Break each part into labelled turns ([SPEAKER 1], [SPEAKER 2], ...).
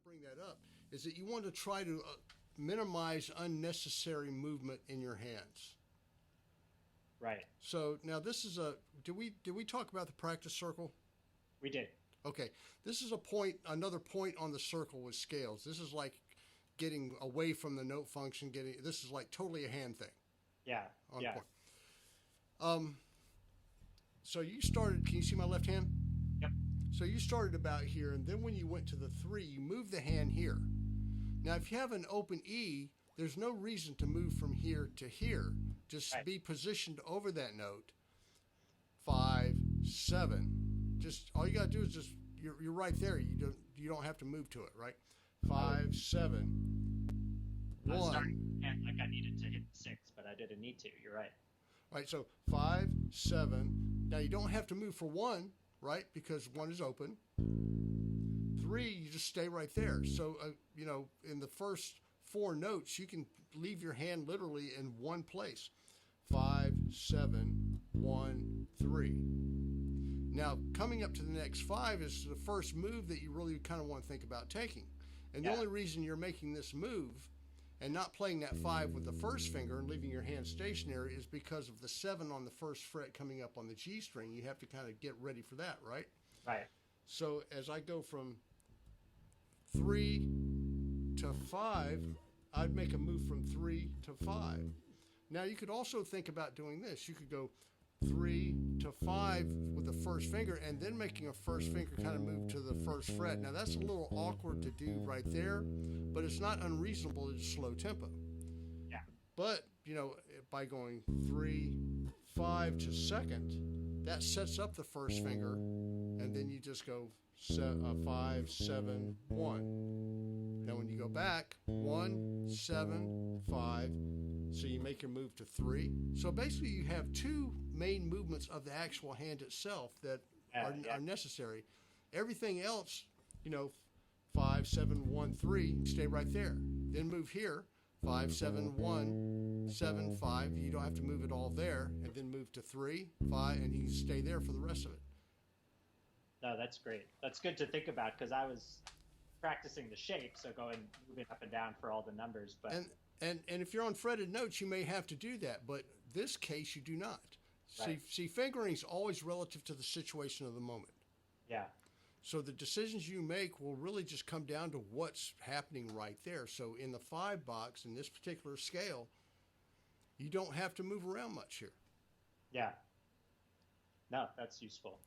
[SPEAKER 1] bring that up is that you want to try to minimize unnecessary movement in your hands.
[SPEAKER 2] Right.
[SPEAKER 1] So now this is a, did we talk about the practice circle?
[SPEAKER 2] We did.
[SPEAKER 1] Okay. This is a point, another point on the circle with scales. This is like getting away from the note function, this is like totally a hand thing.
[SPEAKER 2] Yeah.
[SPEAKER 1] On
[SPEAKER 2] Yeah.
[SPEAKER 1] point. So you started, can you see my left hand?
[SPEAKER 2] Yep.
[SPEAKER 1] So you started about here, and then when you went to the 3, you moved the hand here. Now, if you have an open E, there's no reason to move from here to here. Just
[SPEAKER 2] Right.
[SPEAKER 1] be positioned over that note. 5, 7. Just all you gotta do is just you're right there. You don't have to move to it, right? 5, 7,
[SPEAKER 2] I was
[SPEAKER 1] 1.
[SPEAKER 2] starting and like I needed to hit 6, but I didn't need to. You're right.
[SPEAKER 1] Right, so 5, 7. Now you don't have to move for 1, right? Because 1 is open. 3, you just stay right there. So, in the first 4 notes, you can leave your hand literally in one place. 5, 7, 1, 3. Now, coming up to the next 5 is the first move that you really kind of want to think about taking. And the
[SPEAKER 2] Yeah.
[SPEAKER 1] only reason you're making this move and not playing that 5 with the first finger and leaving your hand stationary is because of the 7 on the first fret coming up on the G string. You have to kind of get ready for that, right?
[SPEAKER 2] Right.
[SPEAKER 1] So as I go from 3 to 5, I'd make a move from 3 to 5. Now you could also think about doing this. You could go 3 to 5 with the first finger and then making a first finger kind of move to the first fret. Now that's a little awkward to do right there, but it's not unreasonable to slow tempo.
[SPEAKER 2] Yeah.
[SPEAKER 1] But, by going 3, 5 to second, that sets up the first finger, and then you just go 5, 7, 1. Now when you go back, 1, 7, 5, so you make your move to 3. So basically you have 2 main movements of the actual hand itself that are necessary. Everything else, 5, 7, 1, 3, stay right there. Then move here, 5, 7, 1, 7, 5. You don't have to move it all there, and then move to 3, 5, and you can stay there for the rest of it.
[SPEAKER 2] No, that's great. That's good to think about because I was practicing the shape, so moving up and down for all the numbers. But
[SPEAKER 1] And if you're on fretted notes, you may have to do that, but this case you do not.
[SPEAKER 2] Right.
[SPEAKER 1] See, fingering is always relative to the situation of the moment.
[SPEAKER 2] yeah,
[SPEAKER 1] So the decisions you make will really just come down to what's happening right there. So in the 5 box, in this particular scale, you don't have to move around much here.
[SPEAKER 2] yeah. No, that's useful.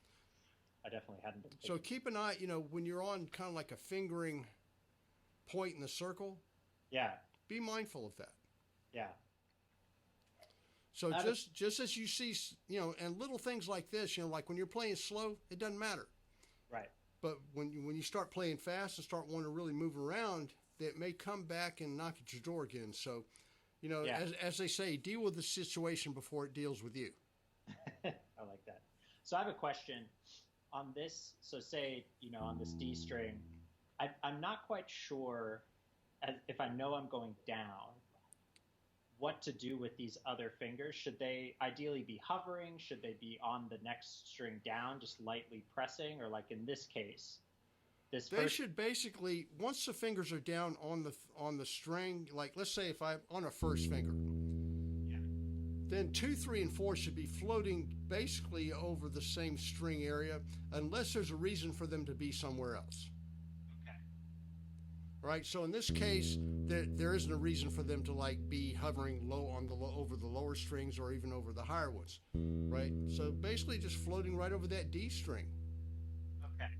[SPEAKER 2] I definitely hadn't been.
[SPEAKER 1] So keep an eye, when you're on kind of like a fingering point in the circle,
[SPEAKER 2] Yeah,
[SPEAKER 1] be mindful of that.
[SPEAKER 2] yeah,
[SPEAKER 1] So
[SPEAKER 2] That
[SPEAKER 1] just as you see, and little things like this, like when you're playing slow, it doesn't matter.
[SPEAKER 2] right.
[SPEAKER 1] But when you start playing fast and start wanting to really move around, that may come back and knock at your door again. So,
[SPEAKER 2] Yeah.
[SPEAKER 1] as they say, deal with the situation before it deals with you.
[SPEAKER 2] I like that. So I have a question on this. So say, on this D string, I'm not quite sure if I know I'm going down, what to do with these other fingers. Should they ideally be hovering? Should they be on the next string down, just lightly pressing? Or like in this case,
[SPEAKER 1] They should basically, once the fingers are down on the string, like let's say if I'm on a first finger,
[SPEAKER 2] Yeah.
[SPEAKER 1] then 2, 3, and 4 should be floating basically over the same string area, unless there's a reason for them to be somewhere else.
[SPEAKER 2] Okay.
[SPEAKER 1] Right. So in this case, there isn't a reason for them to be hovering low over the lower strings or even over the higher ones. Right. So basically, just floating right over that D string.
[SPEAKER 2] Okay.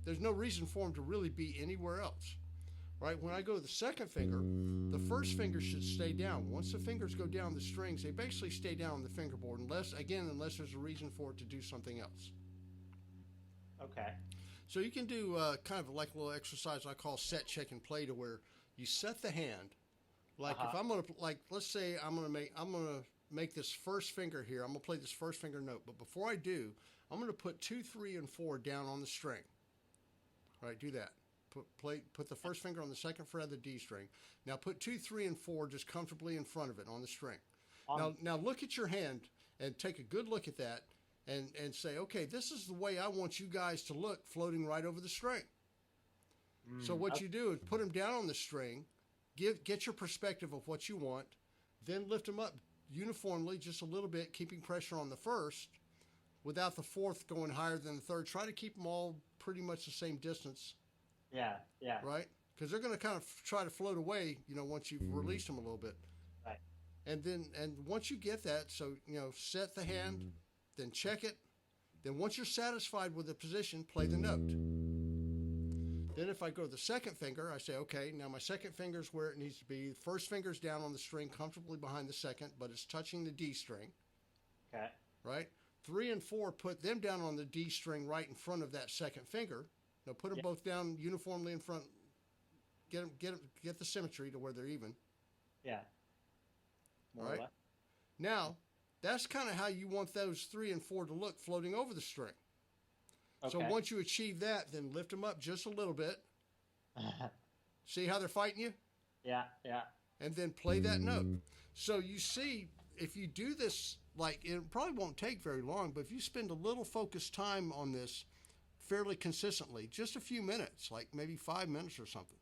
[SPEAKER 1] There's no reason for them to really be anywhere else. Right. When I go to the second finger, the first finger should stay down. Once the fingers go down the strings, they basically stay down on the fingerboard, unless there's a reason for it to do something else.
[SPEAKER 2] Okay.
[SPEAKER 1] So you can do kind of like a little exercise I call set, check, and play, to where you set the hand. Like if I'm gonna let's say I'm gonna make this first finger here. I'm gonna play this first finger note, but before I do, I'm gonna put 2, 3, and 4 down on the string. All right, do that. Put the first finger on the second fret of the D string. Now put 2, 3, and 4 just comfortably in front of it on the string. Now look at your hand and take a good look at that. And say, okay, this is the way I want you guys to look floating right over the string. So what you do is put them down on the string, get your perspective of what you want, then lift them up uniformly just a little bit, keeping pressure on the first without the fourth going higher than the third. Try to keep them all pretty much the same distance.
[SPEAKER 2] Yeah, yeah.
[SPEAKER 1] Right? Because they're going to kind of try to float away, once you've released them a little bit.
[SPEAKER 2] Right.
[SPEAKER 1] And once you get that, so, set the hand, then check it. Then once you're satisfied with the position, play the note. Then if I go to the second finger, I say, okay, now my second finger is where it needs to be. The first finger's down on the string, comfortably behind the second, but it's touching the D string.
[SPEAKER 2] Okay.
[SPEAKER 1] Right? 3 and 4, put them down on the D string right in front of that second finger. Now put them both down uniformly in front. Get the symmetry to where they're even.
[SPEAKER 2] Yeah.
[SPEAKER 1] All right. Now, that's kind of how you want those 3 and 4 to look floating over the string. Okay. So once you achieve that, then lift them up just a little bit. See how they're fighting you?
[SPEAKER 2] Yeah, yeah.
[SPEAKER 1] And then play that note. So you see, if you do this, it probably won't take very long, but if you spend a little focused time on this fairly consistently, just a few minutes, like maybe 5 minutes or something.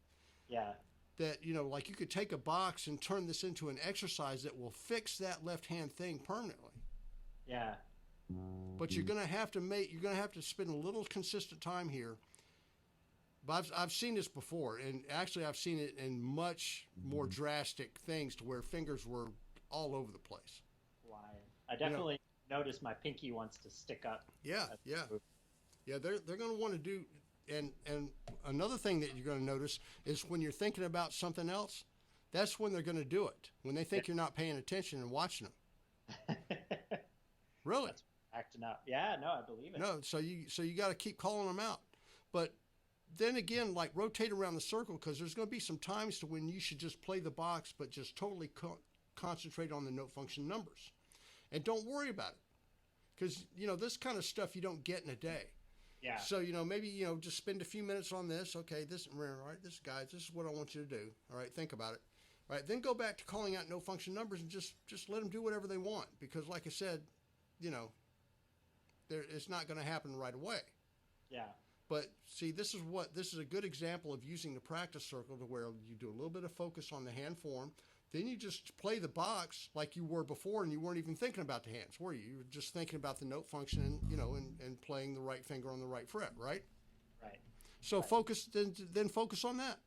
[SPEAKER 2] Yeah.
[SPEAKER 1] That, you could take a box and turn this into an exercise that will fix that left-hand thing permanently.
[SPEAKER 2] Yeah.
[SPEAKER 1] But you're going to have to spend a little consistent time here. But I've seen this before, and actually I've seen it in much more drastic things to where fingers were all over the place.
[SPEAKER 2] Why? I definitely noticed my pinky wants to stick up.
[SPEAKER 1] Yeah, yeah. Yeah, they're going to want to do, and another thing that you're going to notice is when you're thinking about something else, that's when they're going to do it. When they think you're not paying attention and watching them. Really?
[SPEAKER 2] That's acting up. Yeah, no, I believe it.
[SPEAKER 1] No, so you got to keep calling them out. But then again, rotate around the circle, because there's going to be some times to when you should just play the box, but just totally concentrate on the note function numbers. And don't worry about it. Because, this kind of stuff you don't get in a day.
[SPEAKER 2] Yeah.
[SPEAKER 1] So, maybe, just spend a few minutes on this. Okay, this is what I want you to do. All right, think about it. All right, then go back to calling out no function numbers and just let them do whatever they want. Because like I said, it's not going to happen right away.
[SPEAKER 2] Yeah.
[SPEAKER 1] But see, this is a good example of using the practice circle to where you do a little bit of focus on the hand form. Then you just play the box like you were before, and you weren't even thinking about the hands, were you? You were just thinking about the note function and playing the right finger on the right fret, right?
[SPEAKER 2] Right.
[SPEAKER 1] So focus, then focus on that.